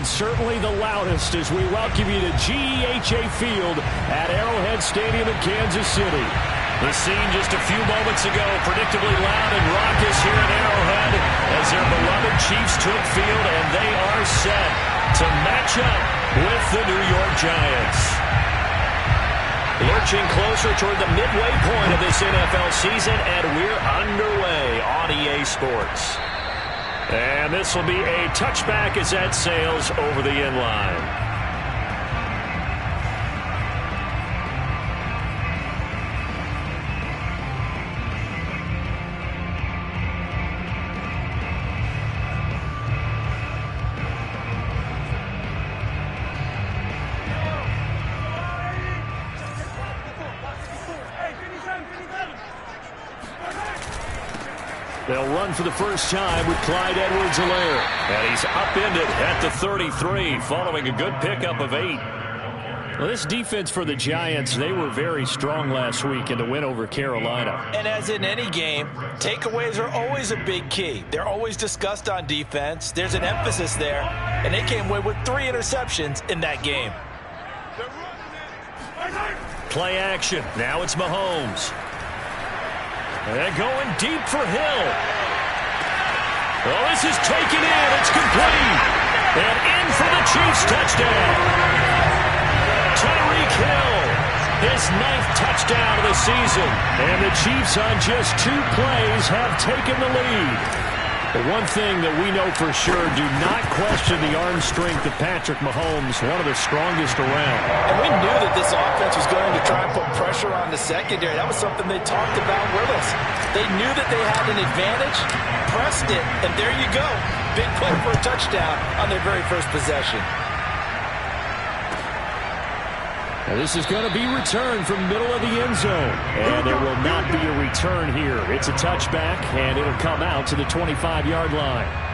and certainly the loudest as we welcome you to GEHA Field at Arrowhead Stadium in Kansas City. The scene just a few moments ago, predictably loud and raucous here at Arrowhead as their beloved Chiefs took field, and they are set to match up with the New York Giants. Lurching closer toward the midway point of this NFL season, and we're underway on EA Sports. And this will be a touchback as that sails over the end line. They'll run for the first time with Clyde Edwards-Helaire. And he's upended at the 33 following a good pickup of 8. Well, this defense for the Giants, they were very strong last week in the win over Carolina. And as in any game, takeaways are always a big key. They're always discussed on defense. There's an emphasis there. And they came away with 3 interceptions in that game. Play action. Now it's Mahomes. And going deep for Hill. Oh, this is taken in. It's complete. And in for the Chiefs touchdown. Tyreek Hill, his 9th touchdown of the season. And the Chiefs on just 2 plays have taken the lead. But one thing that we know for sure, do not question the arm strength of Patrick Mahomes, one of the strongest around. And we knew that this offense was going to try and put pressure on the secondary. That was something they talked about with us. They knew that they had an advantage, pressed it, and there you go. Big play for a touchdown on their very first possession. Well, this is going to be returned from middle of the end zone. And there will not be a return here. It's a touchback, and it'll come out to the 25-yard line.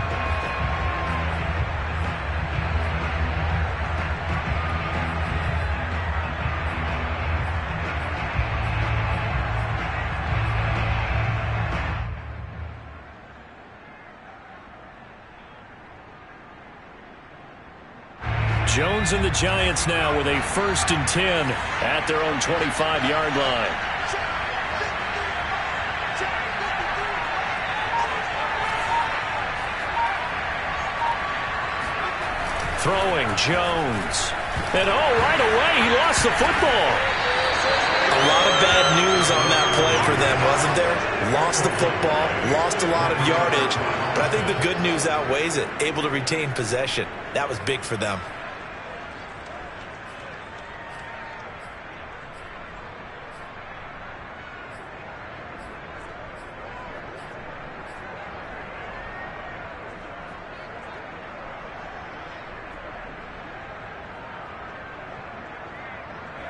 Jones and the Giants now with a 1st and 10 at their own 25-yard line. Throwing Jones. And right away he lost the football. A lot of bad news on that play for them, wasn't there? Lost the football, lost a lot of yardage, but I think the good news outweighs it. Able to retain possession. That was big for them.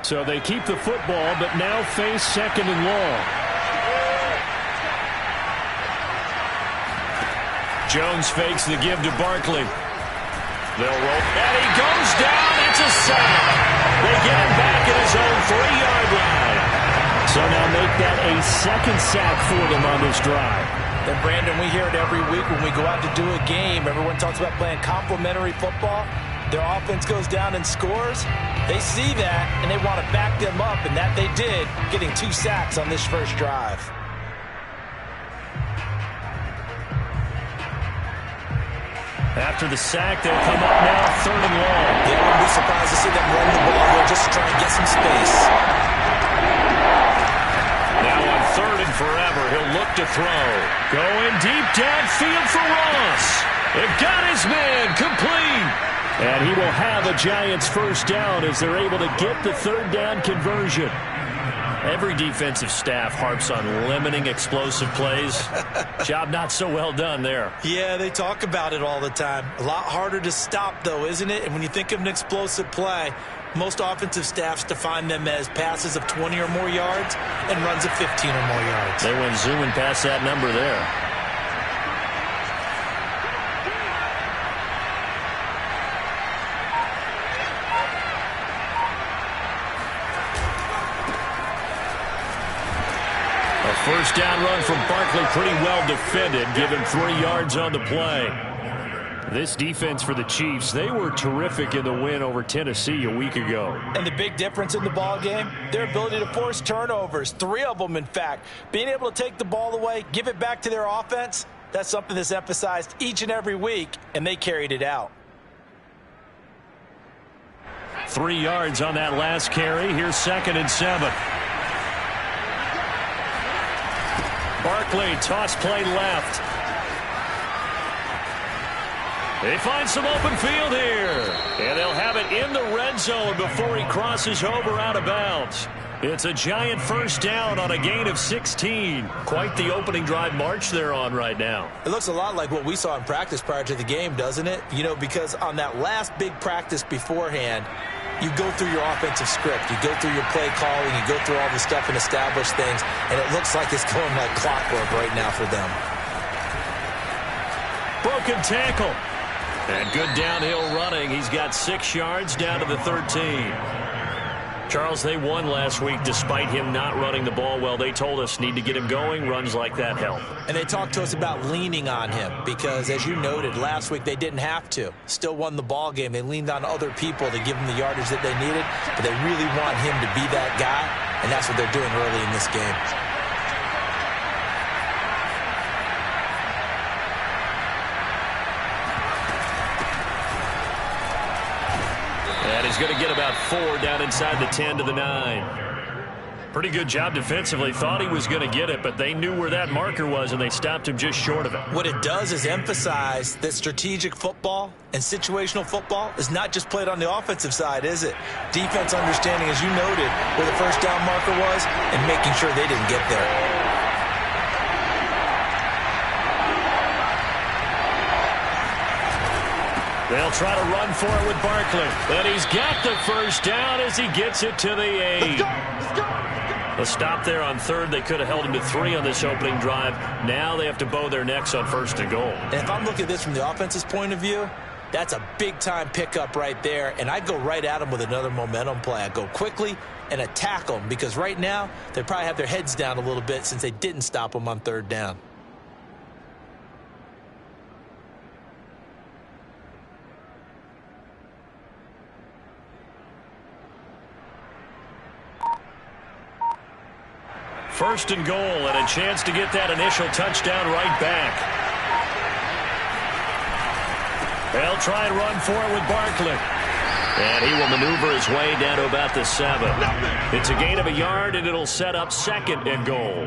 So they keep the football, but now face 2nd and long. Jones fakes the give to Barkley. They'll roll, and he goes down. It's a sack. They get him back at his own 3-yard line. So now make that a 2nd sack for them on this drive. And Brandon, we hear it every week when we go out to do a game. Everyone talks about playing complementary football. Their offense goes down and scores. They see that, and they want to back them up, and that they did, getting 2 sacks on this first drive. After the sack, they'll come up now 3rd and long. Yeah, I wouldn't be surprised to see them run the ball here just to try and get some space. Now on 3rd and forever, he'll look to throw. Going deep downfield for Ross. It got his man complete. And he will have a Giants 1st down as they're able to get the 3rd down conversion. Every defensive staff harps on limiting explosive plays. Job not so well done there. Yeah, they talk about it all the time. A lot harder to stop, though, isn't it? And when you think of an explosive play, most offensive staffs define them as passes of 20 or more yards and runs of 15 or more yards. They went zooming past that number there. First down run from Barkley, pretty well defended. Give him 3 yards on the play. This defense for the Chiefs, they were terrific in the win over Tennessee a week ago. And the big difference in the ball game, their ability to force turnovers, 3 of them in fact. Being able to take the ball away, give it back to their offense, that's something that's emphasized each and every week, and they carried it out. 3 yards on that last carry. Here's 2nd and 7. Barkley, toss play left. They find some open field here. And they'll have it in the red zone before he crosses over out of bounds. It's a giant first down on a gain of 16. Quite the opening drive march they're on right now. It looks a lot like what we saw in practice prior to the game, doesn't it? You know, because on that last big practice beforehand, you go through your offensive script. You go through your play calling. You go through all the stuff and establish things. And it looks like it's going like clockwork right now for them. Broken tackle. And good downhill running. He's got 6 yards down to the 13. Charles, they won last week despite him not running the ball well. They told us need to get him going. Runs like that help. And they talked to us about leaning on him because, as you noted, last week they didn't have to. Still won the ball game. They leaned on other people to give them the yardage that they needed, but they really want him to be that guy, and that's what they're doing early in this game. And he's going to get about 4 down inside the 10 to the 9. Pretty good job defensively. Thought he was going to get it, but they knew where that marker was, and they stopped him just short of it. What it does is emphasize that strategic football and situational football is not just played on the offensive side, is it? Defense understanding, as you noted, where the first down marker was and making sure they didn't get there. They'll try to run for it with Barkley. But he's got the first down as he gets it to the 8. A stop there on 3rd. They could have held him to 3 on this opening drive. Now they have to bow their necks on 1st and goal. And if I'm looking at this from the offense's point of view, that's a big-time pickup right there. And I'd go right at him with another momentum play. I'd go quickly and attack them because right now they probably have their heads down a little bit since they didn't stop them on 3rd down. First and goal, and a chance to get that initial touchdown right back. They'll try and run for it with Barkley. And he will maneuver his way down to about the 7. It's a gain of a yard, and it'll set up 2nd and goal.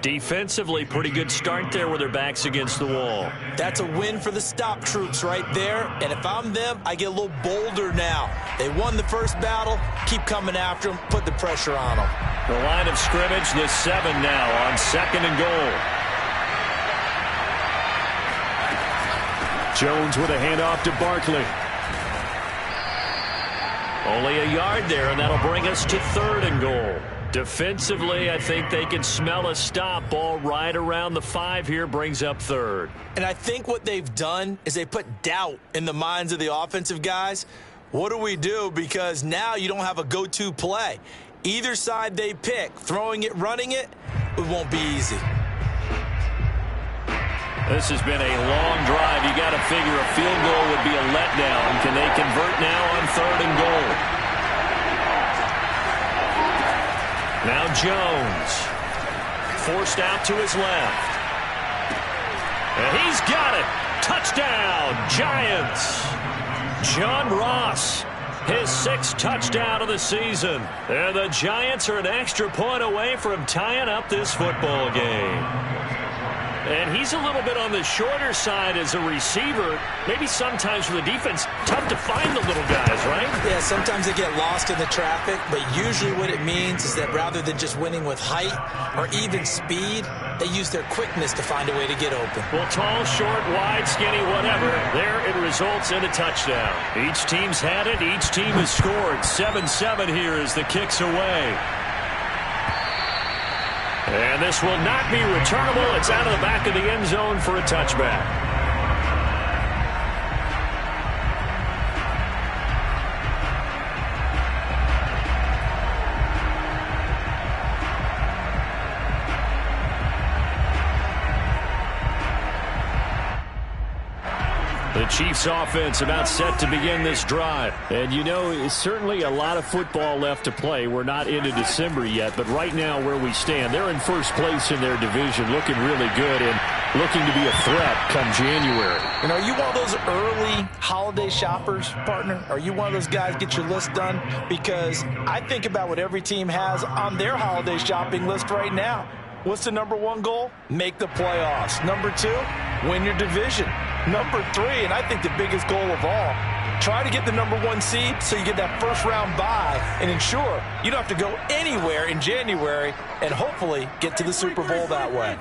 Defensively, pretty good start there with their backs against the wall. That's a win for the stop troops right there. And if I'm them, I get a little bolder now. They won the first battle. Keep coming after them. Put the pressure on them. The line of scrimmage, the 7 now on 2nd and goal. Jones with a handoff to Barkley. Only a yard there, and that'll bring us to 3rd and goal. Defensively, I think they can smell a stop. Ball right around the 5 here, brings up 3rd. And I think what they've done is they put doubt in the minds of the offensive guys. What do we do? Because now you don't have a go-to play. Either side they pick, throwing it, running it, it won't be easy. This has been a long drive. You got to figure a field goal would be a letdown. Can they convert now on 3rd and goal? Now Jones. Forced out to his left. And he's got it. Touchdown, Giants. John Ross, his 6th touchdown of the season. And the Giants are an extra point away from tying up this football game. And he's a little bit on the shorter side as a receiver. Maybe sometimes for the defense, tough to find the little guys, right? Yeah, sometimes they get lost in the traffic, but usually what it means is that rather than just winning with height or even speed, they use their quickness to find a way to get open. Well, tall, short, wide, skinny, whatever, there it results in a touchdown. Each team's had it. Each team has scored. 7-7 here as the kick's away. And this will not be returnable. It's out of the back of the end zone for a touchback. The The Chiefs offense about set to begin this drive. And you know, it's certainly a lot of football left to play. We're not into December yet, but right now where we stand, they're in first place in their division, looking really good and looking to be a threat come January. And are you one of those early holiday shoppers, partner? Are you one of those guys get your list done? Because I think about what every team has on their holiday shopping list right now. What's the number one goal? Make the playoffs. Number two, win your division. Number three, and I think the biggest goal of all, try to get the number one seed so you get that first round bye and ensure you don't have to go anywhere in January and hopefully get to the Super Bowl that way.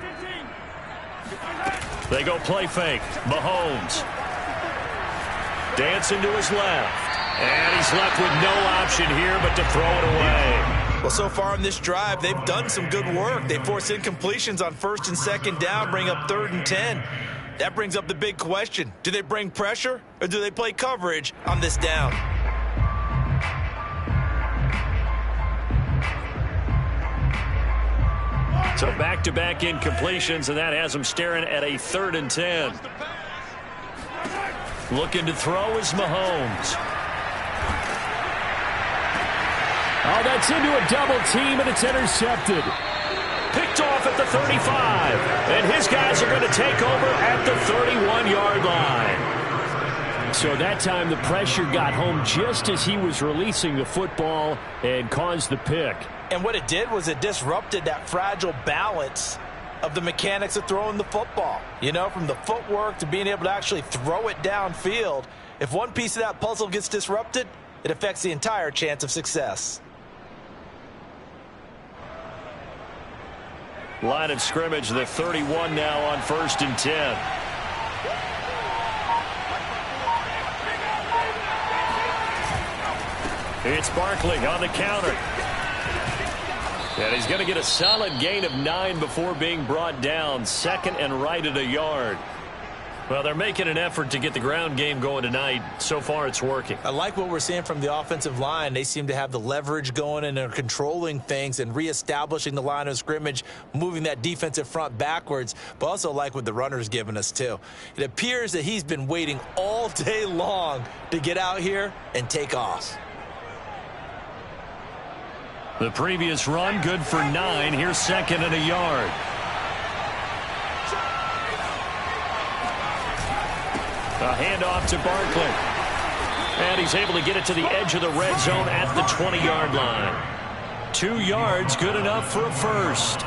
They go play fake. Mahomes. Dancing to his left. And he's left with no option here but to throw it away. Well, so far in this drive, they've done some good work. They force incompletions on 1st and 2nd down, bring up 3rd and 10. That brings up the big question. Do they bring pressure or do they play coverage on this down? So back-to-back incompletions, and that has them staring at a 3rd and 10. Looking to throw is Mahomes. Oh, that's into a double team, and it's intercepted. Picked off at the 35, and his guys are going to take over at the 31-yard line. So that time the pressure got home just as he was releasing the football and caused the pick. And what it did was it disrupted that fragile balance of the mechanics of throwing the football. You know, from the footwork to being able to actually throw it downfield. If one piece of that puzzle gets disrupted, it affects the entire chance of success. Line of scrimmage, the 31 now on 1st and 10. It's Barkley on the counter. And he's going to get a solid gain of 9 before being brought down. 2nd and right at a yard. Well, they're making an effort to get the ground game going tonight. So far, it's working. I like what we're seeing from the offensive line. They seem to have the leverage going and they're controlling things and reestablishing the line of scrimmage, moving that defensive front backwards, but also like what the runner's giving us, too. It appears that he's been waiting all day long to get out here and take off. The previous run, good for 9. Here's 2nd and a yard. A handoff to Barkley. And he's able to get it to the edge of the red zone at the 20-yard line. 2 yards, good enough for a first.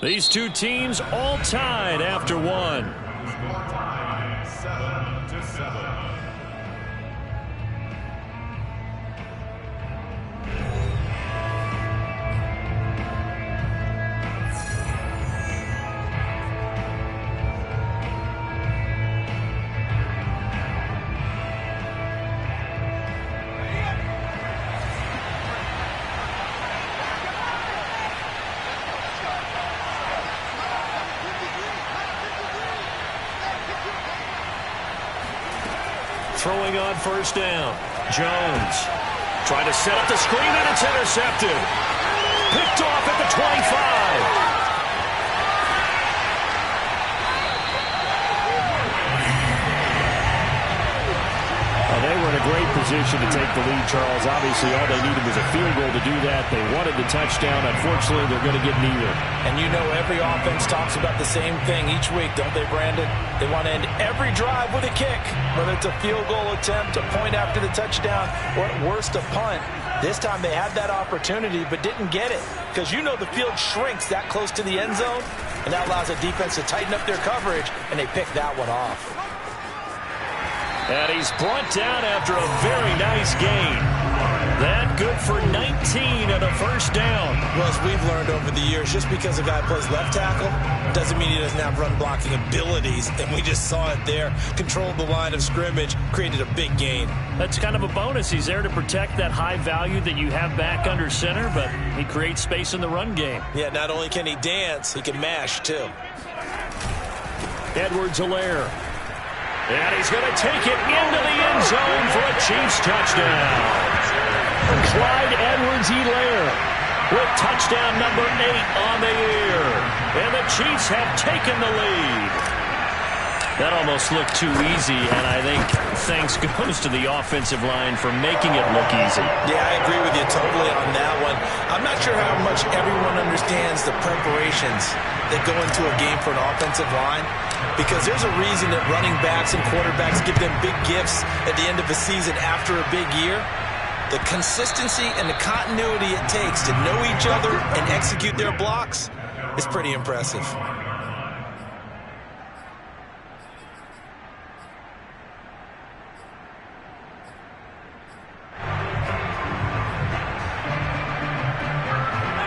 These two teams all tied after one. Throwing on 1st down. Jones trying to set up the screen, and it's intercepted. Picked off at the 25. Well, they were in a great position to take the lead, Charles. Obviously, all they needed was a field goal to do that. They wanted the touchdown. Unfortunately, they're going to get neither. And you know every offense talks about the same thing each week, don't they, Brandon? They want to end every drive with a kick, whether it's a field goal attempt, a point after the touchdown, or at worst, a punt. This time they had that opportunity but didn't get it because you know the field shrinks that close to the end zone, and that allows the defense to tighten up their coverage, and they pick that one off. And he's brought down after a very nice gain. That good for 19 and a first down. Well, as we've learned over the years, just because a guy plays left tackle doesn't mean he doesn't have run blocking abilities. And we just saw it there. Controlled the line of scrimmage, created a big gain. That's kind of a bonus. He's there to protect that high value that you have back under center, but he creates space in the run game. Yeah, not only can he dance, he can mash too. Edwards-Helaire. And he's going to take it into the end zone for a Chiefs touchdown. Clyde Edwards-Helaire with touchdown number 8 on the year. And the Chiefs have taken the lead. That almost looked too easy, and I think thanks goes to the offensive line for making it look easy. Yeah, I agree with you totally on that one. I'm not sure how much everyone understands the preparations that go into a game for an offensive line, because there's a reason that running backs and quarterbacks give them big gifts at the end of a season after a big year. The consistency and the continuity it takes to know each other and execute their blocks is pretty impressive.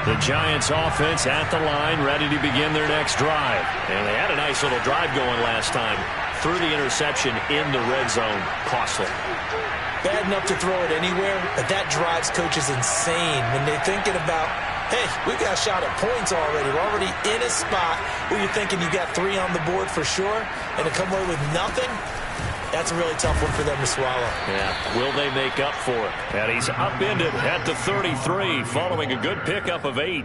The Giants offense at the line, ready to begin their next drive. And they had a nice little drive going last time. Threw the interception in the red zone. Costly. Bad enough to throw it anywhere, but that drives coaches insane when they're thinking about, hey, we've got a shot at points already. We're already in a spot where you're thinking you got 3 on the board for sure, and to come away with nothing, that's a really tough one for them to swallow. Yeah, will they make up for it? And he's upended at the 33 following a good pickup of 8.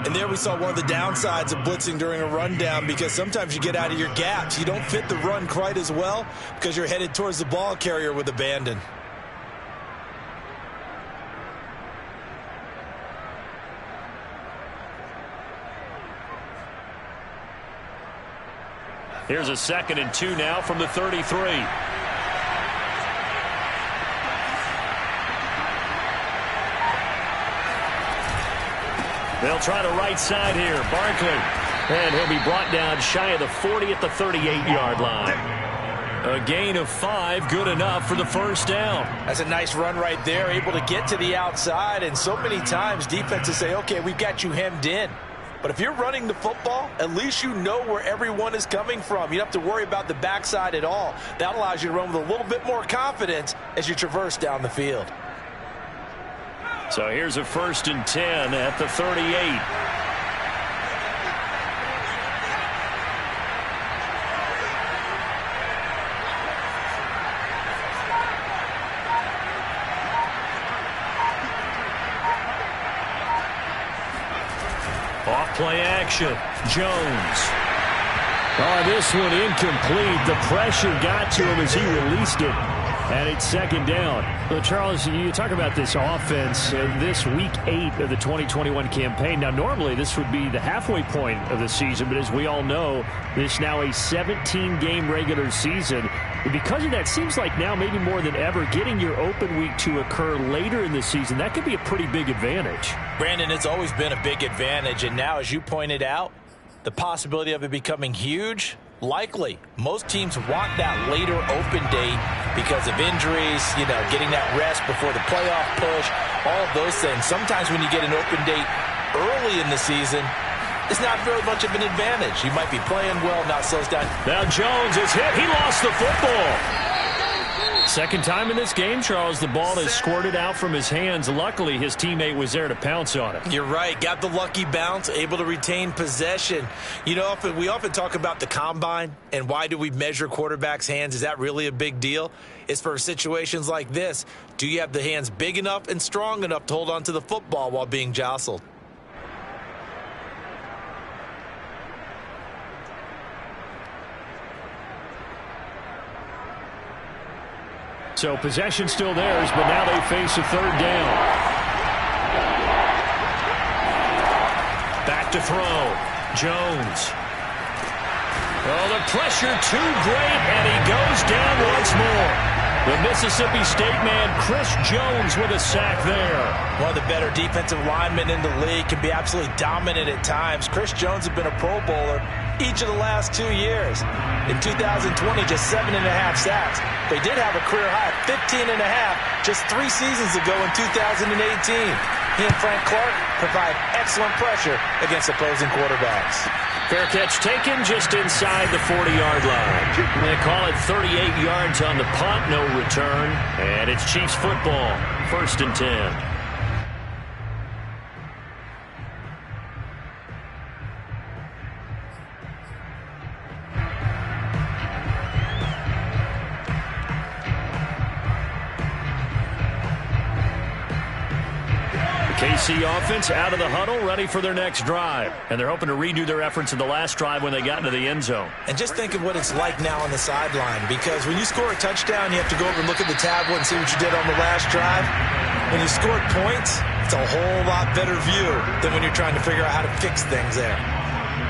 And there we saw one of the downsides of blitzing during a rundown, because sometimes you get out of your gaps. You don't fit the run quite as well because you're headed towards the ball carrier with abandon. Here's a 2nd and 2 now from the 33. They'll try the right side here. Barkley. And he'll be brought down shy of the 40 at the 38-yard line. A gain of 5, good enough for the first down. That's a nice run right there, able to get to the outside. And so many times defenses say, okay, we've got you hemmed in. But if you're running the football, at least you know where everyone is coming from. You don't have to worry about the backside at all. That allows you to run with a little bit more confidence as you traverse down the field. So here's a 1st and 10 at the 38. Off-play action. Jones. Oh, this one incomplete. The pressure got to him as he released it. And it's 2nd down. Well, Charles, you talk about this offense, this week 8 of the 2021 campaign. Now, normally this would be the halfway point of the season, but as we all know, this now a 17-game regular season. And because of that, seems like now maybe more than ever, getting your open week to occur later in the season, that could be a pretty big advantage. Brandon, it's always been a big advantage, and now, as you pointed out, the possibility of it becoming huge, likely. Most teams want that later open date because of injuries, you know, getting that rest before the playoff push, all of those things. Sometimes when you get an open date early in the season, it's not very much of an advantage. You might be playing well, not slows down. Now Jones is hit. He lost the football. 2nd time in this game, Charles, the ball has squirted out from his hands. Luckily, his teammate was there to pounce on it. You're right. Got the lucky bounce, able to retain possession. You know, we often talk about the combine and why do we measure quarterbacks' hands? Is that really a big deal? It's for situations like this. Do you have the hands big enough and strong enough to hold on to the football while being jostled? So possession still theirs, but now they face a 3rd down. Back to throw. Jones. Oh, the pressure too great, and he goes down once more. The Mississippi State man, Chris Jones, with a sack there. One of the better defensive linemen in the league, can be absolutely dominant at times. Chris Jones has been a Pro Bowler each of the last 2 years. In 2020, just 7.5 sacks. But he did have a career high of 15.5 just 3 seasons ago in 2018. He and Frank Clark provide excellent pressure against opposing quarterbacks. Fair catch taken just inside the 40-yard line. They call it 38 yards on the punt, no return. And it's Chiefs football, 1st and 10. KC offense out of the huddle, ready for their next drive. And they're hoping to redo their efforts in the last drive when they got into the end zone. And just think of what it's like now on the sideline, because when you score a touchdown, you have to go over and look at the tablet and see what you did on the last drive. When you scored points, it's a whole lot better view than when you're trying to figure out how to fix things there.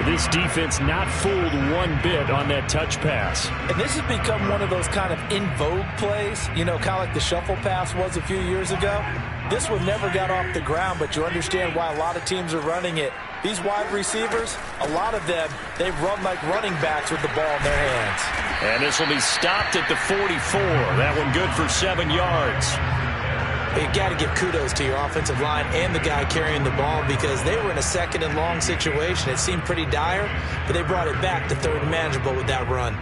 This defense not fooled one bit on that touch pass. And this has become one of those kind of in vogue plays, you know, kind of like the shuffle pass was a few years ago. This one never got off the ground, but you understand why a lot of teams are running it. These wide receivers, a lot of them, they run like running backs with the ball in their hands. And this will be stopped at the 44. That one good for 7 yards. You got to give kudos to your offensive line and the guy carrying the ball, because they were in a second and long situation. It seemed pretty dire, but they brought it back to third and manageable with that run.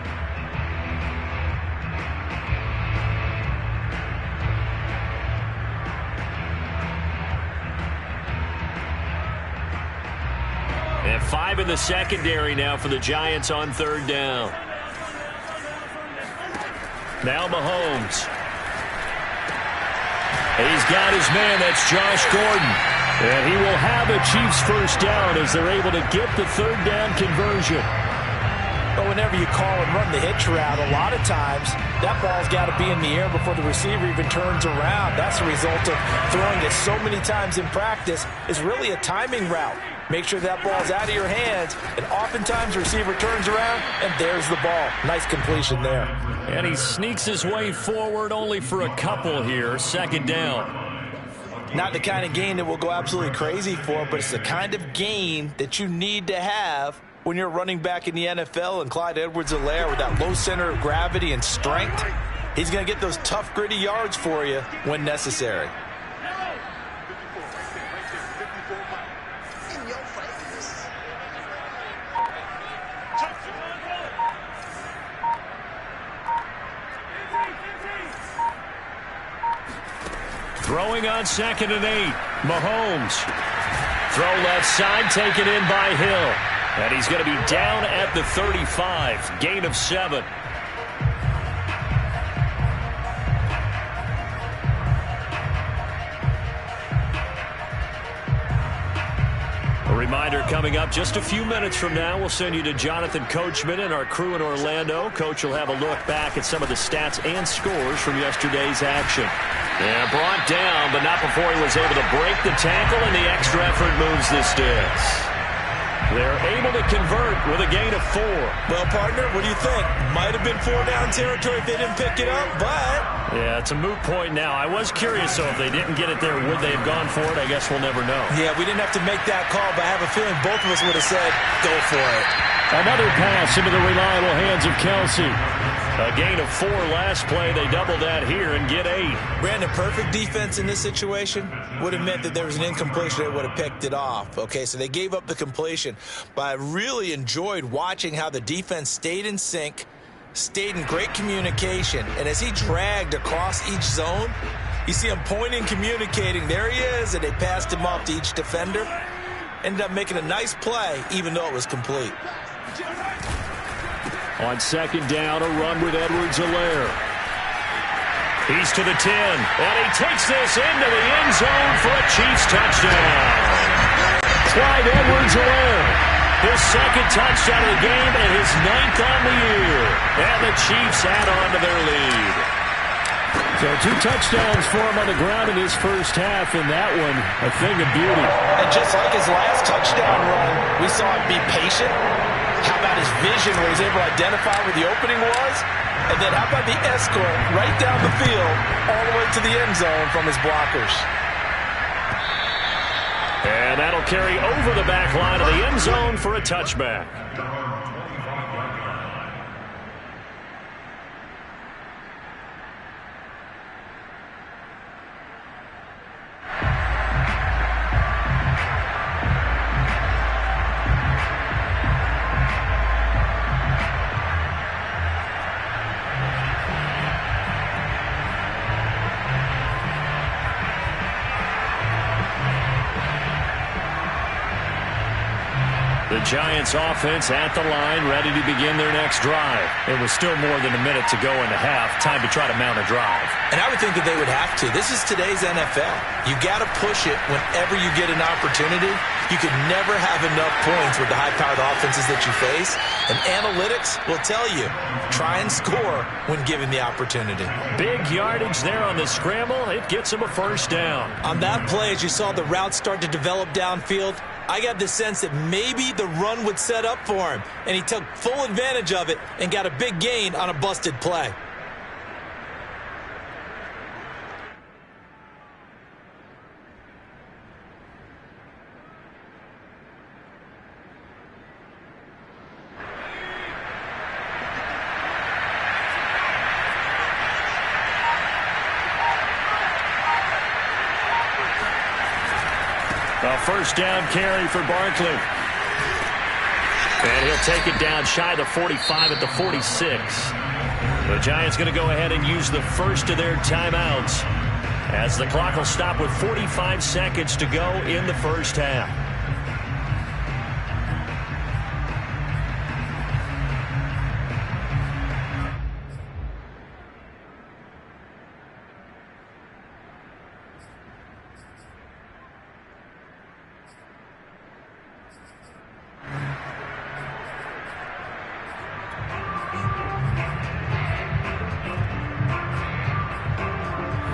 And 5 in the secondary now for the Giants on third down. Now Mahomes. He's got his man. That's Josh Gordon. And he will have a Chiefs first down as they're able to get the third down conversion. But whenever you call and run the hitch route, a lot of times that ball's got to be in the air before the receiver even turns around. That's the result of throwing it so many times in practice. It's really a timing route. Make sure that ball's out of your hands, and oftentimes the receiver turns around, and there's the ball. Nice completion there. And he sneaks his way forward only for a couple here. Second down. Not the kind of gain that we'll go absolutely crazy for, but it's the kind of gain that you need to have when you're running back in the NFL. And Clyde Edwards-Helaire, with that low center of gravity and strength, he's going to get those tough, gritty yards for you when necessary. Throwing on 2nd and 8. Mahomes. Throw left side, taken in by Hill. And he's going to be down at the 35. Gain of 7. A reminder coming up just a few minutes from now. We'll send you to Jonathan Coachman and our crew in Orlando. Coach will have a look back at some of the stats and scores from yesterday's action. Yeah, brought down, but not before he was able to break the tackle, and the extra effort moves the sticks. They're able to convert with a gain of 4. Well, partner, what do you think? Might have been 4-down territory if they didn't pick it up, but... Yeah, it's a moot point now. I was curious, so if they didn't get it there, would they have gone for it? I guess we'll never know. Yeah, we didn't have to make that call, but I have a feeling both of us would have said, go for it. Another pass into the reliable hands of Kelsey. A gain of 4 last play. They double that here and get 8. Brandon, perfect defense in this situation would have meant that there was an incompletion. They would have picked it off. Okay, so they gave up the completion. But I really enjoyed watching how the defense stayed in sync, stayed in great communication. And as he dragged across each zone, you see him pointing, communicating. There he is, and they passed him off to each defender. Ended up making a nice play, even though it was complete. On 2nd down, a run with Edwards-Helaire. He's to the 10, and he takes this into the end zone for a Chiefs touchdown. Clyde Edwards-Helaire, his 2nd touchdown of the game and his 9th on the year. And the Chiefs add on to their lead. So 2 touchdowns for him on the ground in his first half, and that one a thing of beauty. And just like his last touchdown run, we saw him be patient. How about his vision where he's able to identify where the opening was? And then how about the escort right down the field all the way to the end zone from his blockers? And that'll carry over the back line of the end zone for a touchback. The The Giants offense at the line, ready to begin their next drive. It was still more than a minute to go in the half. Time to try to mount a drive. And I would think that they would have to. This is today's NFL. You got to push it whenever you get an opportunity. You can never have enough points with the high-powered offenses that you face. And analytics will tell you, try and score when given the opportunity. Big yardage there on the scramble. It gets him a first down. On that play, as you saw the route start to develop downfield, I got the sense that maybe the run would set up for him, and he took full advantage of it and got a big gain on a busted play. A first down carry for Barkley. And he'll take it down shy of the 45 at the 46. The Giants going to go ahead and use the first of their timeouts as the clock will stop with 45 seconds to go in the first half.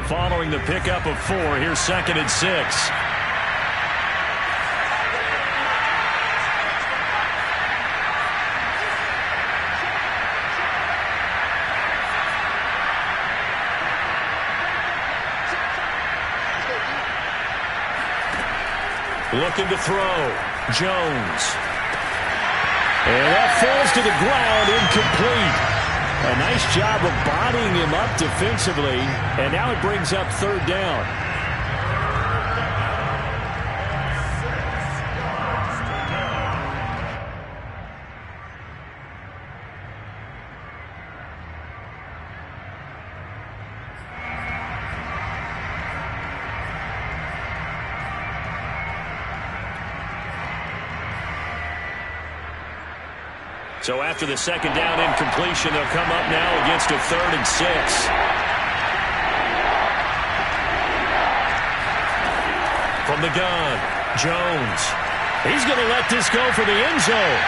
Following the pickup of 4, here's 2nd and 6. Looking to throw. Jones. And that falls to the ground, incomplete. A nice job of bodying him up defensively, and now it brings up 3rd down. So after the 2nd down incompletion, they'll come up now against a 3rd and 6. From the gun, Jones. He's going to let this go for the end zone.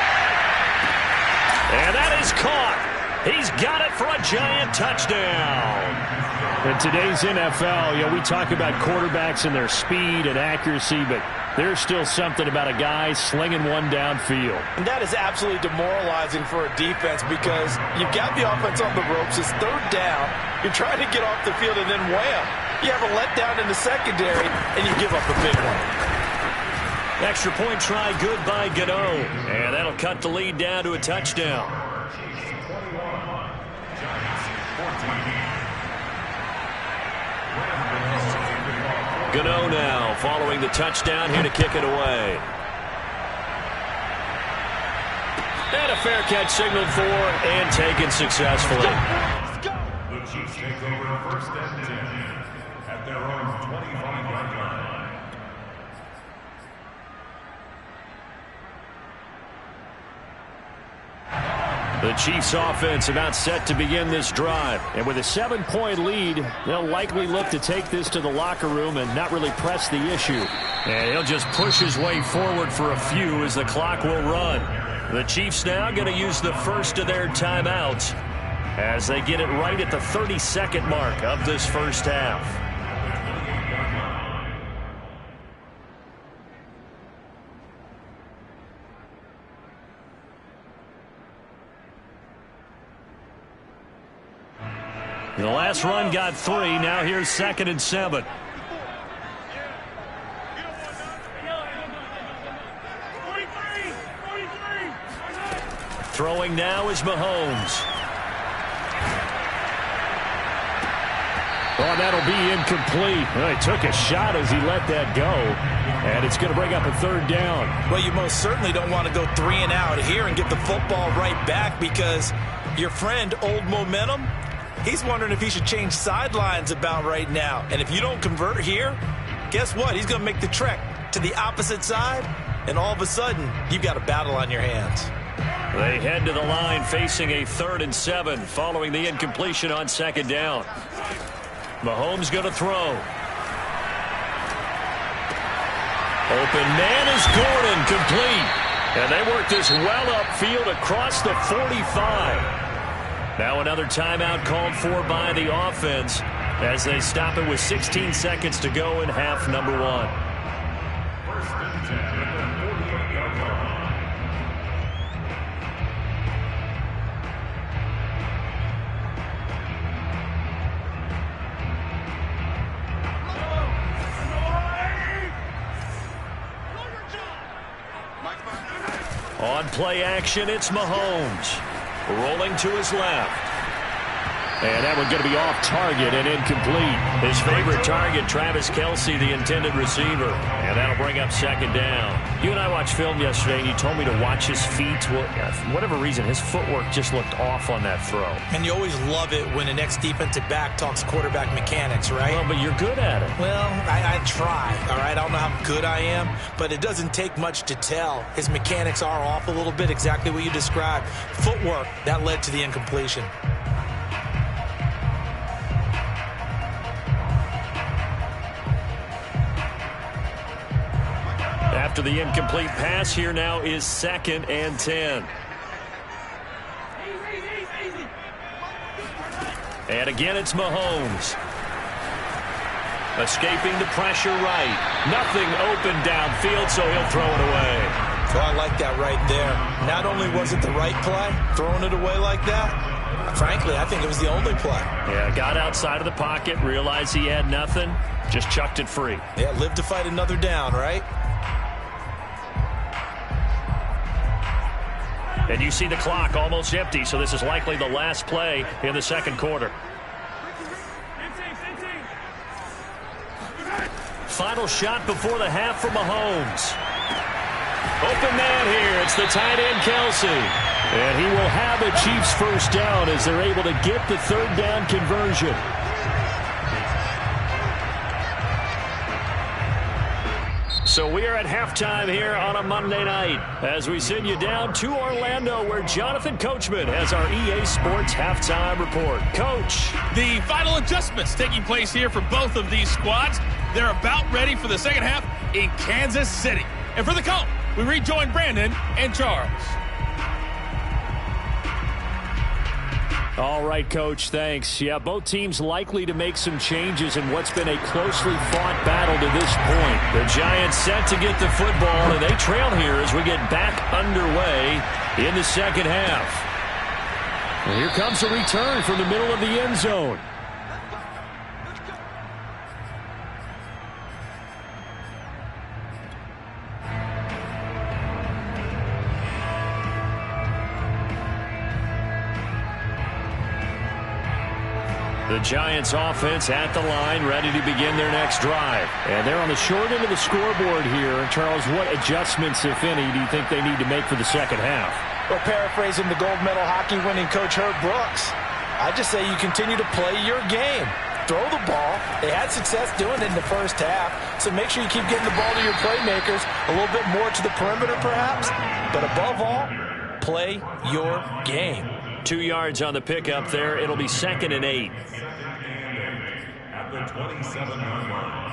And that is caught. He's got it for a Giant touchdown. In today's NFL, we talk about quarterbacks and their speed and accuracy, but there's still something about a guy slinging one downfield. And that is absolutely demoralizing for a defense because you've got the offense on the ropes. It's 3rd down. You're trying to get off the field, and then wham, you have a letdown in the secondary, and you give up a big one. Extra point try good by Gano. And that'll cut the lead down to a touchdown. Gano now following the touchdown here to kick it away. And a fair catch signaled for and taken successfully. The Chiefs take over 1st and 10 at their own 25-yard line. The Chiefs offense about set to begin this drive. And with a 7-point lead, they'll likely look to take this to the locker room and not really press the issue. And he'll just push his way forward for a few as the clock will run. The Chiefs now going to use the first of their timeouts as they get it right at the 32nd mark of this first half. The last run got 3. Now here's 2nd and 7. Throwing now is Mahomes. Oh, that'll be incomplete. Well, he took a shot as he let that go. And it's going to bring up a 3rd down. Well, you most certainly don't want to go 3 and out here and get the football right back because your friend, Old Momentum, he's wondering if he should change sidelines about right now. And if you don't convert here, guess what? He's going to make the trek to the opposite side and all of a sudden, you've got a battle on your hands. They head to the line facing a 3rd and 7 following the incompletion on 2nd down. Mahomes going to throw. Open man is Gordon, complete. And they work this well upfield across the 45. Now another timeout called for by the offense as they stop it with 16 seconds to go in half number 1. 1st and 10 at the 48-yard line. On play action, it's Mahomes. Rolling to his left. And that one's going to be off target and incomplete. His favorite target, Travis Kelce, the intended receiver. And that'll bring up 2nd down. You and I watched film yesterday, and you told me to watch his feet. Well, for whatever reason, his footwork just looked off on that throw. And you always love it when the next defensive back talks quarterback mechanics, right? Well, but you're good at it. Well, I try, all right? I don't know how good I am, but it doesn't take much to tell. His mechanics are off a little bit, exactly what you described. Footwork, that led to the incompletion. After the incomplete pass, here now is 2nd and 10. And again, it's Mahomes. Escaping the pressure right. Nothing open downfield, so he'll throw it away. So I like that right there. Not only was it the right play, throwing it away like that, frankly, I think it was the only play. Yeah, got outside of the pocket, realized he had nothing, just chucked it free. Yeah, live to fight another down, right? And you see the clock almost empty, so this is likely the last play in the 2nd quarter. Final shot before the half for Mahomes. Open man here. It's the tight end, Kelce. And he will have a Chiefs 1st down as they're able to get the 3rd down conversion. So we are at halftime here on a Monday night as we send you down to Orlando where Jonathan Coachman has our EA Sports halftime report. Coach. The final adjustments taking place here for both of these squads. They're about ready for the 2nd half in Kansas City. And for the call, we rejoin Brandon and Charles. All right, Coach, thanks. Yeah, both teams likely to make some changes in what's been a closely fought battle to this point. The Giants set to get the football, and they trail here as we get back underway in the 2nd half. And here comes a return from the middle of the end zone. The Giants offense at the line, ready to begin their next drive. And they're on the short end of the scoreboard here. Charles, what adjustments, if any, do you think they need to make for the 2nd half? Well, paraphrasing the gold medal hockey winning coach Herb Brooks, I just say you continue to play your game. Throw the ball. They had success doing it in the 1st half, so make sure you keep getting the ball to your playmakers, a little bit more to the perimeter perhaps, but above all, play your game. 2 yards on the pickup there. It'll be 2nd and 8. At the 27-yard line.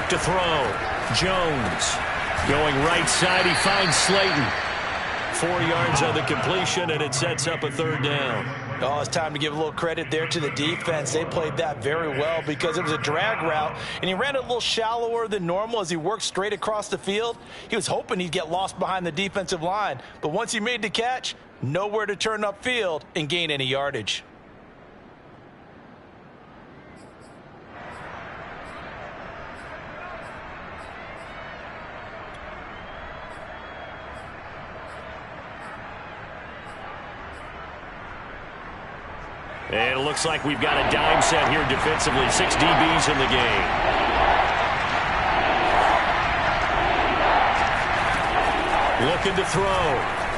To throw. Jones going right side. He finds Slayton. 4 yards on the completion, and it sets up a 3rd down. Oh, it's time to give a little credit there to the defense. They played that very well because it was a drag route, and he ran it a little shallower than normal as he worked straight across the field. He was hoping he'd get lost behind the defensive line, but once he made the catch, nowhere to turn upfield and gain any yardage. And it looks like we've got a dime set here defensively. 6 DBs in the game. Looking to throw.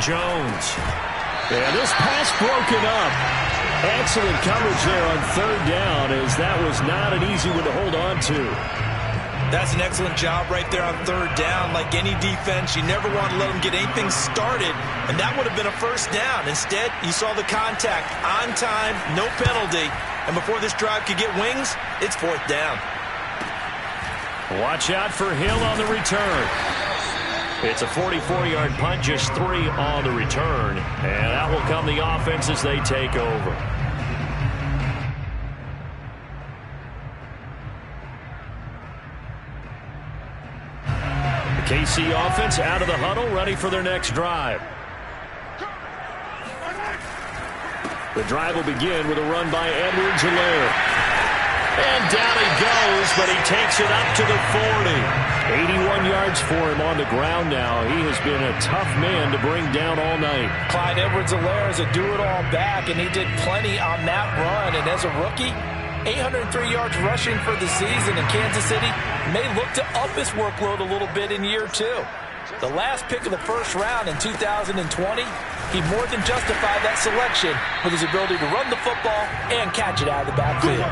Jones. And this pass broken up. Excellent coverage there on 3rd down, as that was not an easy one to hold on to. That's an excellent job right there on 3rd down. Like any defense, you never want to let them get anything started, and that would have been a 1st down. Instead, you saw the contact on time, no penalty, and before this drive could get wings, it's 4th down. Watch out for Hill on the return. It's a 44-yard punt, just 3 on the return, and that will come the offense as they take over. KC offense out of the huddle, ready for their next drive. The drive will begin with a run by Edwards-Helaire. And down he goes, but he takes it up to the 40. 81 yards for him on the ground now. He has been a tough man to bring down all night. Clyde Edwards-Helaire is a do-it-all back, and he did plenty on that run. And as a rookie, 803 yards rushing for the season, in Kansas City may look to up his workload a little bit in year 2. The last pick of the 1st round in 2020, he more than justified that selection with his ability to run the football and catch it out of the backfield.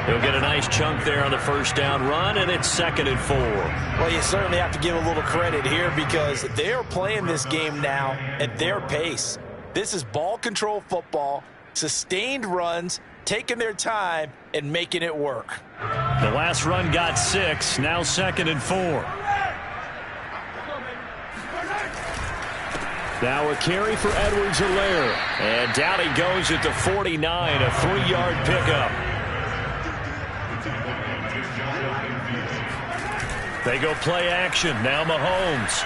He'll get a nice chunk there on the 1st down run, and it's 2nd and 4. Well, you certainly have to give a little credit here because they are playing this game now at their pace. This is ball control football, sustained runs, taking their time and making it work. The last run got 6, now 2nd and 4. Now a carry for Edwards-Helaire. And down he goes at the 49, a 3-yard pickup. They go play action. Now Mahomes.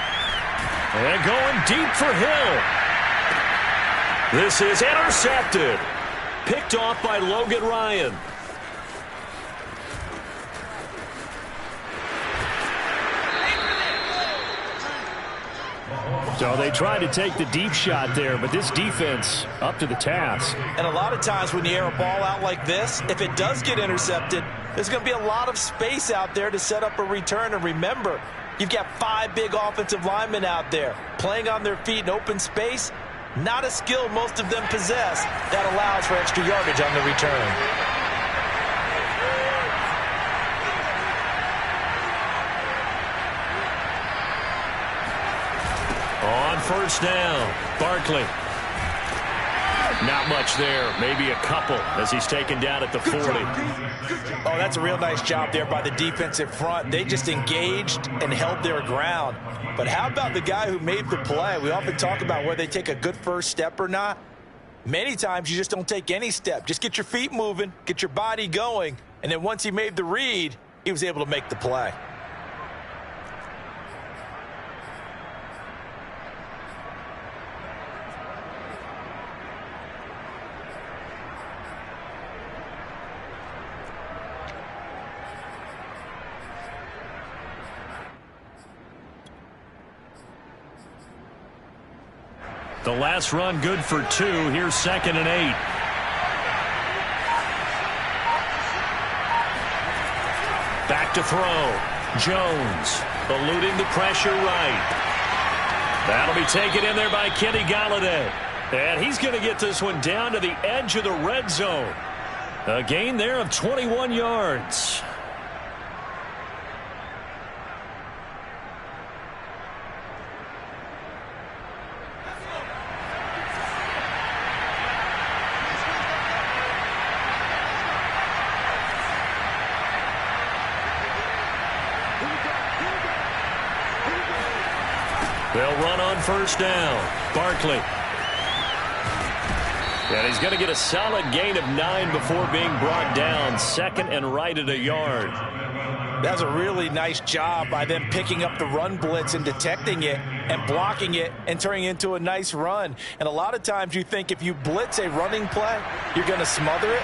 And going deep for Hill. This is intercepted. Picked off by Logan Ryan. So they tried to take the deep shot there, but this defense up to the task. And a lot of times when you air a ball out like this, if it does get intercepted, there's going to be a lot of space out there to set up a return. And remember, you've got 5 big offensive linemen out there playing on their feet in open space. Not a skill most of them possess that allows for extra yardage on the return. On 1st down, Barkley. Not much there, maybe a couple as he's taken down at the 40. Oh, that's a real nice job there by the defensive front. They just engaged and held their ground. But how about the guy who made the play? We often talk about whether they take a good first step or not. Many times you just don't take any step. Just get your feet moving, get your body going, and then once he made the read, he was able to make the play. The last run good for 2. Here's 2nd and 8. Back to throw. Jones eluding the pressure right. That'll be taken in there by Kenny Golladay. And he's going to get this one down to the edge of the red zone. A gain there of 21 yards. They'll run on 1st down. Barkley. And he's going to get a solid gain of 9 before being brought down. 2nd and right at a yard. That's a really nice job by them picking up the run blitz and detecting it and blocking it and turning it into a nice run. And a lot of times you think if you blitz a running play, you're going to smother it.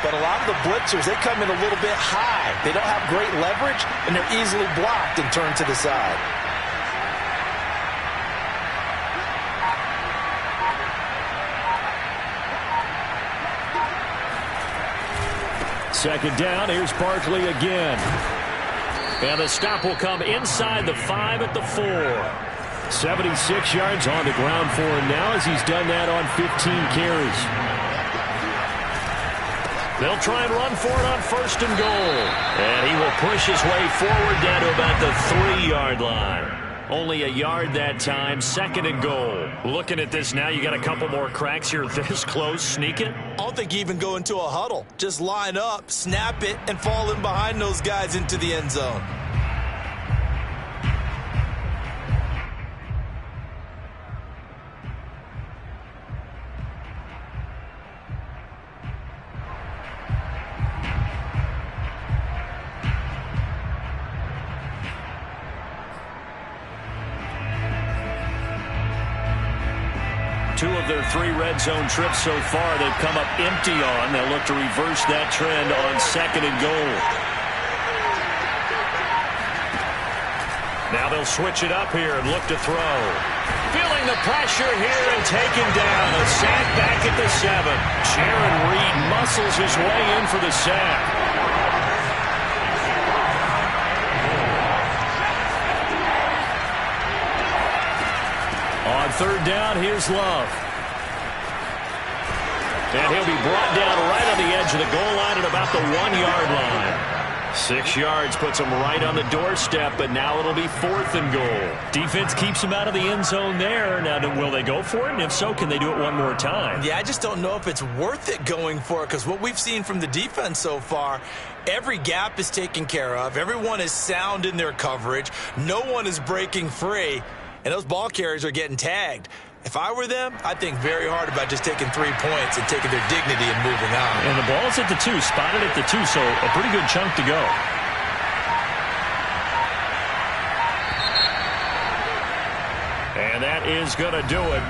But a lot of the blitzers, they come in a little bit high. They don't have great leverage, and they're easily blocked and turned to the side. second down. Here's Barkley again. And the stop will come inside the 5 at the 4. 76 yards on the ground for him now as he's done that on 15 carries. They'll try and run for it on 1st and goal. And he will push his way forward down to about the 3-yard line. Only a yard that time, 2nd and goal. Looking at this now, you got a couple more cracks here this close. Sneak it? I don't think you even go into a huddle. Just line up, snap it, and fall in behind those guys into the end zone. Two of their 3 red zone trips so far they've come up empty on. They'll look to reverse that trend on 2nd and goal. Now they'll switch it up here and look to throw. Feeling the pressure here and taken down. A sack back at the 7. Jaron Reed muscles his way in for the sack. On 3rd down, here's Love. And he'll be brought down right on the edge of the goal line at about the 1-yard line. 6 yards puts him right on the doorstep, but now it'll be 4th and goal. Defense keeps him out of the end zone there. Now, will they go for it? And if so, can they do it one more time? Yeah, I just don't know if it's worth it going for it, because what we've seen from the defense so far, every gap is taken care of. Everyone is sound in their coverage. No one is breaking free. And those ball carriers are getting tagged. If I were them, I'd think very hard about just taking 3 points and taking their dignity and moving on. And the ball's at the 2, spotted at the 2, so a pretty good chunk to go. And that is going to do it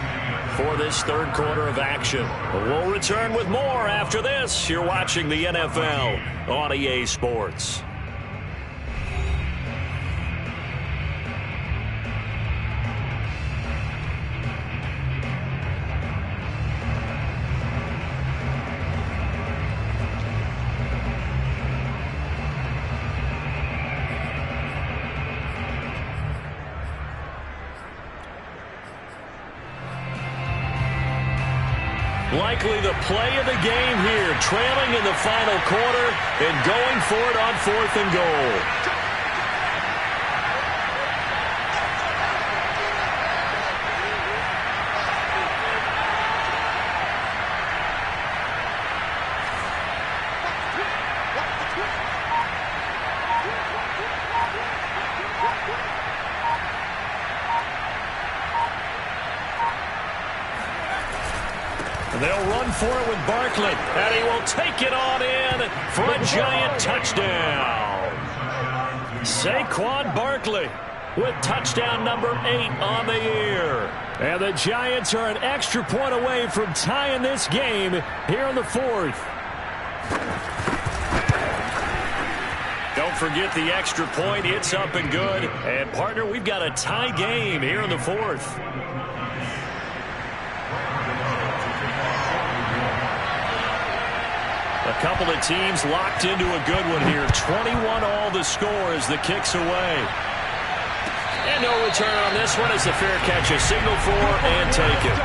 for this 3rd quarter of action. We'll return with more after this. You're watching the NFL on EA Sports. Likely the play of the game here, trailing in the final quarter and going for it on 4th and goal. They'll run for it with Barkley, and he will take it on in for a giant touchdown. Saquon Barkley with touchdown number 8 on the year. And the Giants are an extra point away from tying this game here in the 4th. Don't forget the extra point. It's up and good. And, partner, we've got a tie game here in the 4th. A couple of teams locked into a good one here. 21 all the score as the kick's away. And no return on this one as the fair catch is signaled for and taken.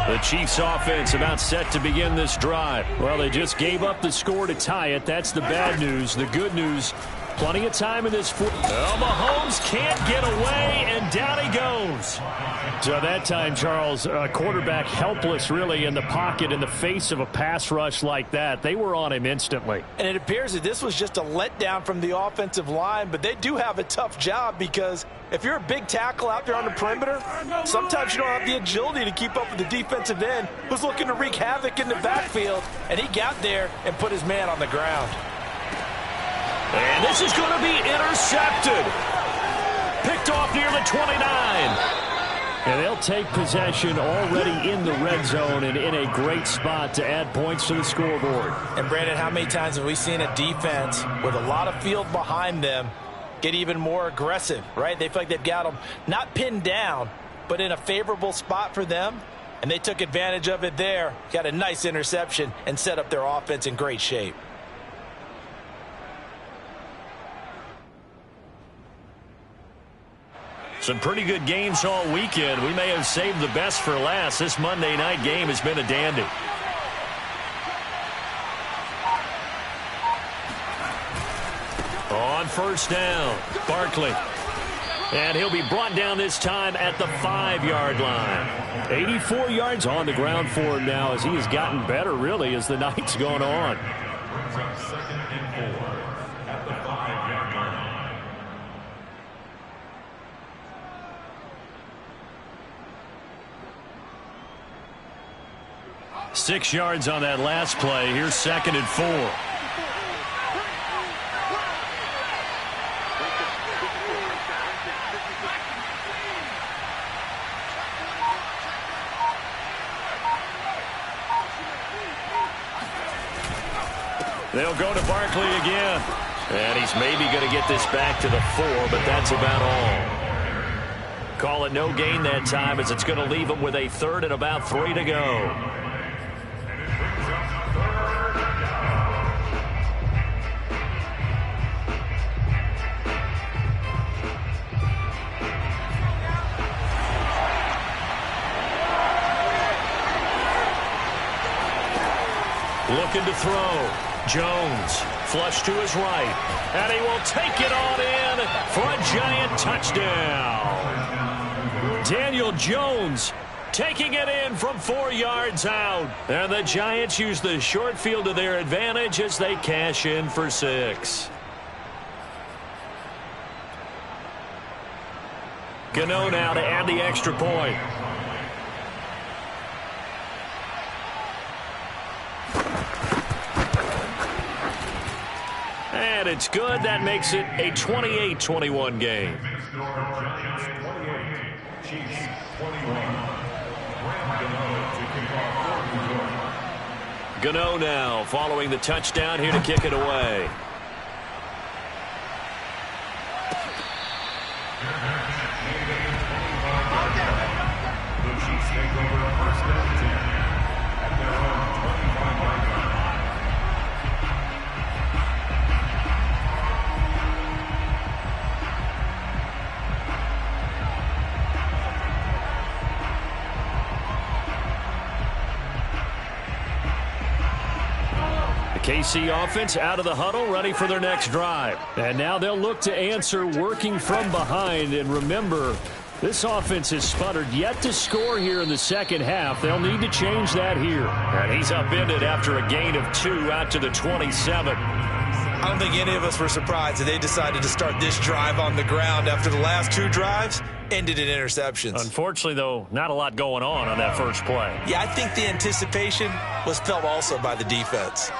The Chiefs offense about set to begin this drive. Well, they just gave up the score to tie it. That's the bad news. The good news, plenty of time in this. Well, Mahomes can't get away, and down he goes. So that time, Charles, quarterback helpless really in the pocket in the face of a pass rush like that. They were on him instantly. And it appears that this was just a letdown from the offensive line, but they do have a tough job because if you're a big tackle out there on the perimeter, sometimes you don't have the agility to keep up with the defensive end who's looking to wreak havoc in the backfield, and he got there and put his man on the ground. And this is going to be intercepted. picked off near the 29. And they'll take possession already in the red zone and in a great spot to add points to the scoreboard. And, Brandon, how many times have we seen a defense with a lot of field behind them get even more aggressive, right? They feel like they've got them not pinned down, but in a favorable spot for them, and they took advantage of it there, got a nice interception, and set up their offense in great shape. Some pretty good games all weekend. We may have saved the best for last. This Monday night game has been a dandy. On first down, Barkley. And he'll be brought down this time at the 5-yard line. 84 yards on the ground for him now as he has gotten better, really, as the night's gone on. Brings up 2nd and 4 at the 5-yard line. 6 yards on that last play. Here's 2nd and 4. They'll go to Barkley again. And he's maybe going to get this back to the 4, but that's about all. Call it no gain that time as it's going to leave him with a 3rd and about 3 to go. Looking to throw. Jones, flush to his right. And he will take it on in for a giant touchdown. Daniel Jones taking it in from 4 yards out. And the Giants use the short field to their advantage as they cash in for 6. Gano now to add the extra point. And it's good. That makes it a 28-21 game. Gano now following the touchdown here to kick it away. The Chiefs take over 1st and 10 at their own 25-yard line. KC offense out of the huddle, ready for their next drive. And now they'll look to answer working from behind. And remember, this offense has sputtered yet to score here in the second half. They'll need to change that here. And he's upended after a gain of 2 out to the 27. I don't think any of us were surprised that they decided to start this drive on the ground after the last 2 drives ended in interceptions. Unfortunately, though, not a lot going on that first play. Yeah, I think the anticipation was felt also by the defense.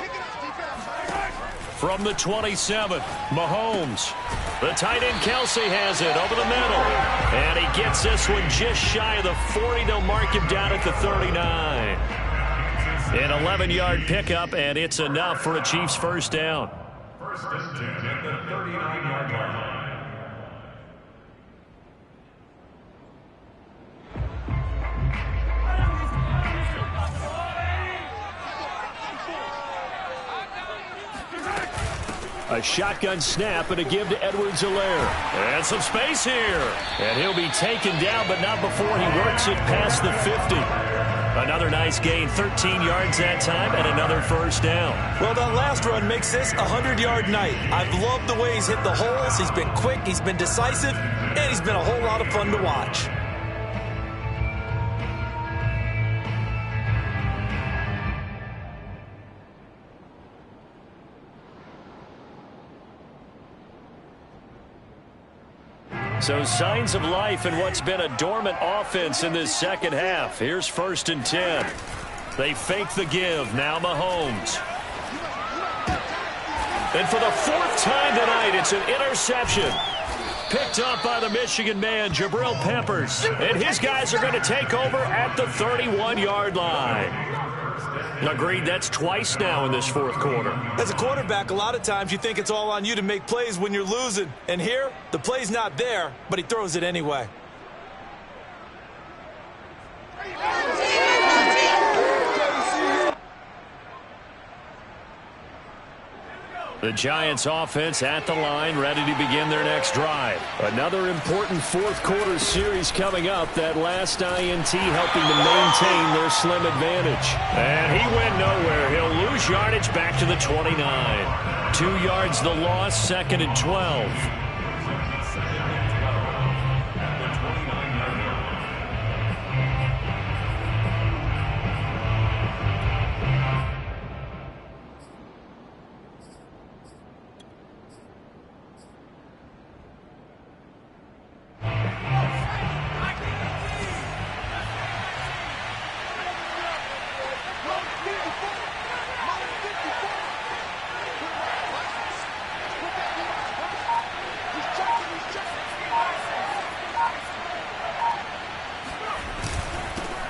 From the 27, Mahomes. The tight end Kelsey has it over the middle. And he gets this one just shy of the 40. They'll mark him down at the 39. An 11-yard pickup, and it's enough for a Chiefs first down. 1st and 10 at the 39-yard line. A shotgun snap and a give to Edwards-Helaire. And some space here. And he'll be taken down, but not before he works it past the 50. Another nice gain, 13 yards that time, and another first down. Well, that last run makes this a 100-yard night. I've loved the way he's hit the holes. He's been quick, he's been decisive, and he's been a whole lot of fun to watch. So signs of life in what's been a dormant offense in this second half. Here's 1st and 10. They fake the give. Now Mahomes. And for the 4th time tonight, it's an interception. Picked up by the Michigan man, Jabril Peppers. And his guys are going to take over at the 31-yard line. Agreed, that's twice now in this fourth quarter. As a quarterback, a lot of times you think it's all on you to make plays when you're losing. And here, the play's not there, but he throws it anyway. The Giants offense at the line, ready to begin their next drive. Another important fourth quarter series coming up. That last INT helping to maintain their slim advantage. And he went nowhere. He'll lose yardage back to the 29. 2 yards the loss, 2nd and 12.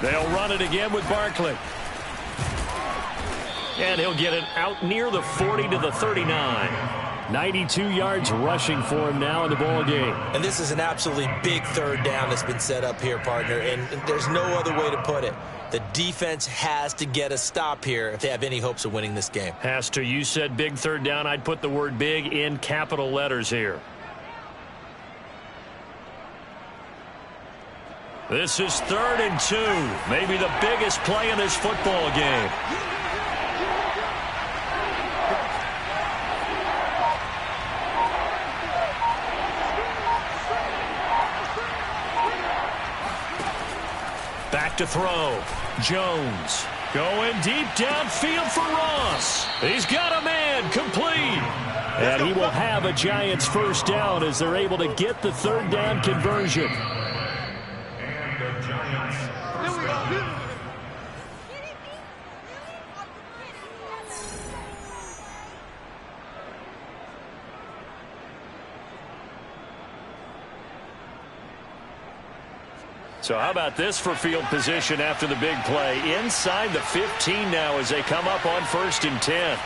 They'll run it again with Barkley. And he'll get it out near the 40 to the 39. 92 yards rushing for him now in the ball game. And this is an absolutely big third down that's been set up here, partner. And there's no other way to put it. The defense has to get a stop here if they have any hopes of winning this game. Has to. You said big third down. I'd put the word big in capital letters here. This is 3rd and 2. Maybe the biggest play in this football game. Back to throw. Jones going deep downfield for Ross. He's got a man, complete. And he will have a Giants first down as they're able to get the third down conversion. So how about this for field position after the big play? Inside the 15 now as they come up on 1st and 10.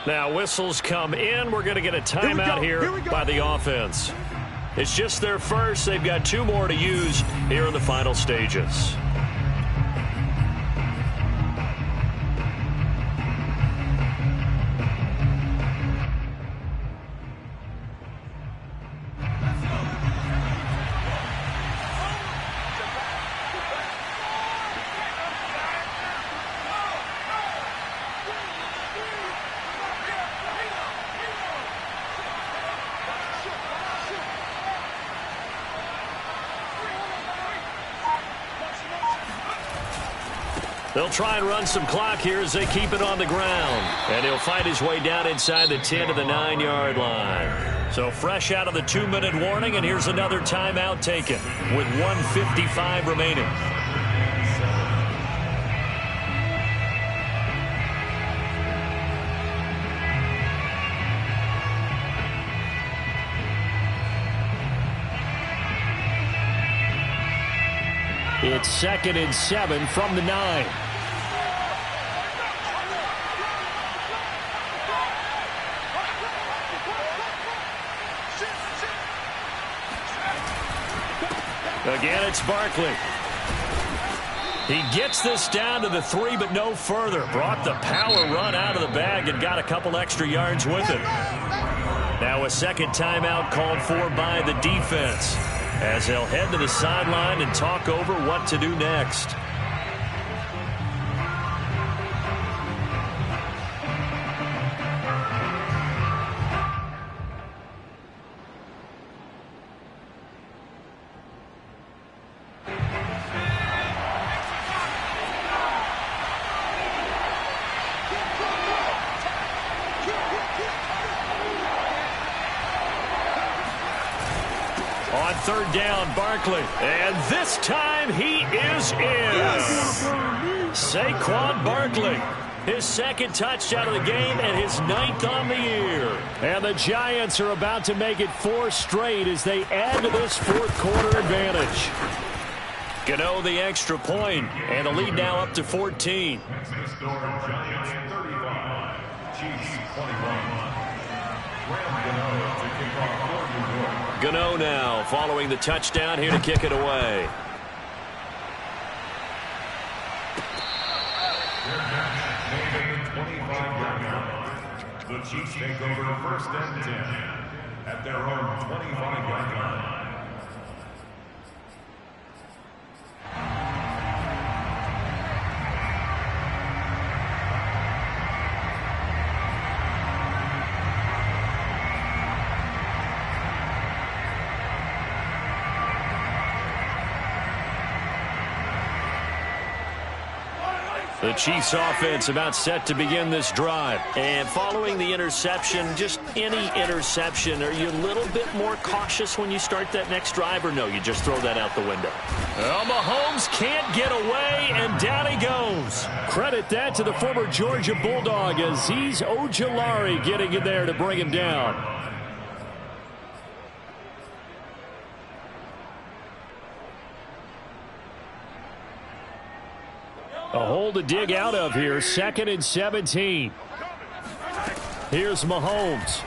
Now whistles come in. We're going to get a timeout here by the offense. It's just their first. They've got 2 more to use here in the final stages. They'll try and run some clock here as they keep it on the ground. And he'll find his way down inside the 10 to the 9-yard line. So fresh out of the 2-minute warning, and here's another timeout taken with 1:55 remaining. It's 2nd and 7 from the 9. Again, it's Barkley. He gets this down to the 3, but no further. Brought the power run out of the bag and got a couple extra yards with it. Now a second timeout called for by the defense, as they'll head to the sideline and talk over what to do next. On third down, Barkley. And this time he is in. Saquon Barkley His second touchdown of the game and his 9th on the year. And the Giants are about to make it 4 straight as they add to this fourth quarter advantage. Gano the extra point, and the lead now up to 14. Giants 35, Chiefs 21. Gano now following the touchdown here to kick it away. The Chiefs take over first and 10 at their own 25-yard line. The Chiefs offense about set to begin this drive. And following the interception, just any interception, are you a little bit more cautious when you start that next drive, or no, you just throw that out the window? Well, Mahomes can't get away, and down he goes. Credit that to the former Georgia Bulldog, Azeez Ojulari getting in there to bring him down. A hole to dig out of here. 2nd and 17. Here's Mahomes.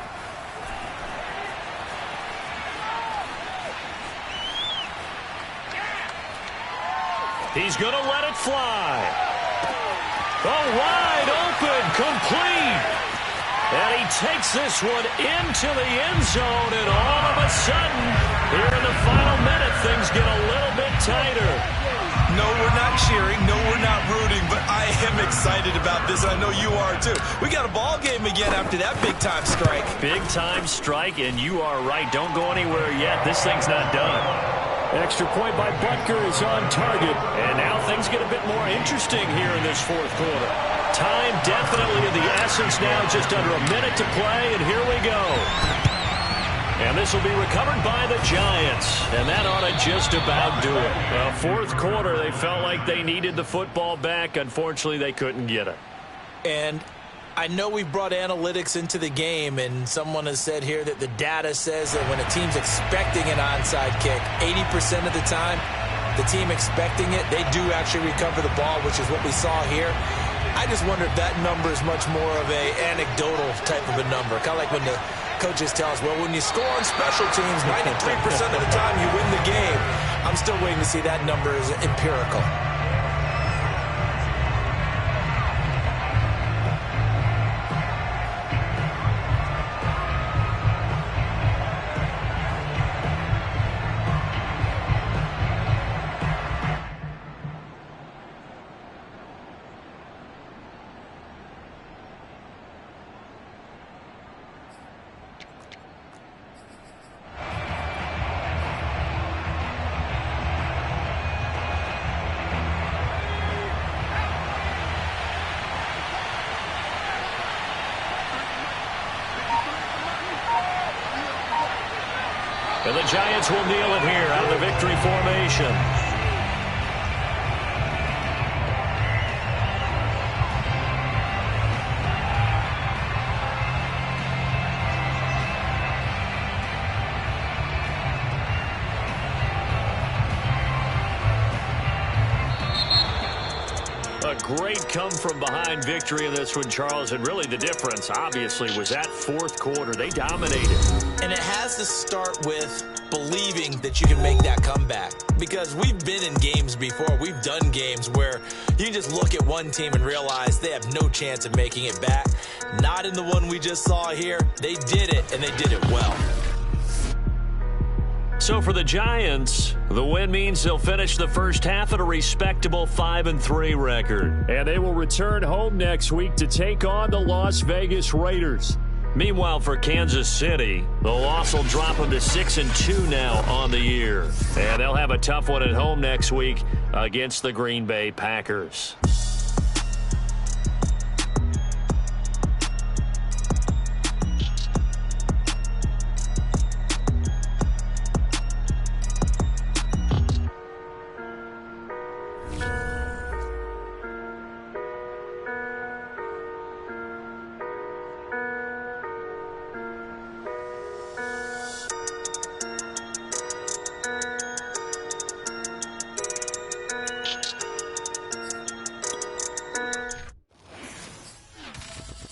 He's going to let it fly. Oh, wide open, complete. And he takes this one into the end zone, and all of a sudden, here in the final minute, things get a little bit tighter. No, we're not cheering. No, we're not rooting, but I am excited about this, and I know you are too. We got a ball game again after that big-time strike. Big-time strike, and you are right. Don't go anywhere yet. This thing's not done. Extra point by Butker is on target. And now things get a bit more interesting here in this fourth quarter. Time definitely of the essence now, just under a minute to play, and here we go. And this will be recovered by the Giants, and that ought to just about do it. Well, fourth quarter, they felt like they needed the football back. Unfortunately, they couldn't get it. And I know we brought analytics into the game, and someone has said here that the data says that when a team's expecting an onside kick, 80% of the time, the team expecting it, they do actually recover the ball, which is what we saw here. I just wonder if that number is much more of a anecdotal type of a number. Kind of like when the coaches tell us, well, when you score on special teams, 93% of the time you win the game. I'm still waiting to see that number as empirical. And the Giants will kneel it here out of the victory formation. A great come-from-behind victory in this one, Charles, and really the difference, obviously, was that fourth quarter. They dominated. And it has to start with believing that you can make that comeback. Because we've been in games before. We've done games where you just look at one team and realize they have no chance of making it back. Not in the one we just saw here. They did it, and they did it well. So for the Giants, the win means they'll finish the first half at a respectable 5-3 record. And they will return home next week to take on the Las Vegas Raiders. Meanwhile, for Kansas City, the loss will drop them to 6-2 now on the year. And they'll have a tough one at home next week against the Green Bay Packers.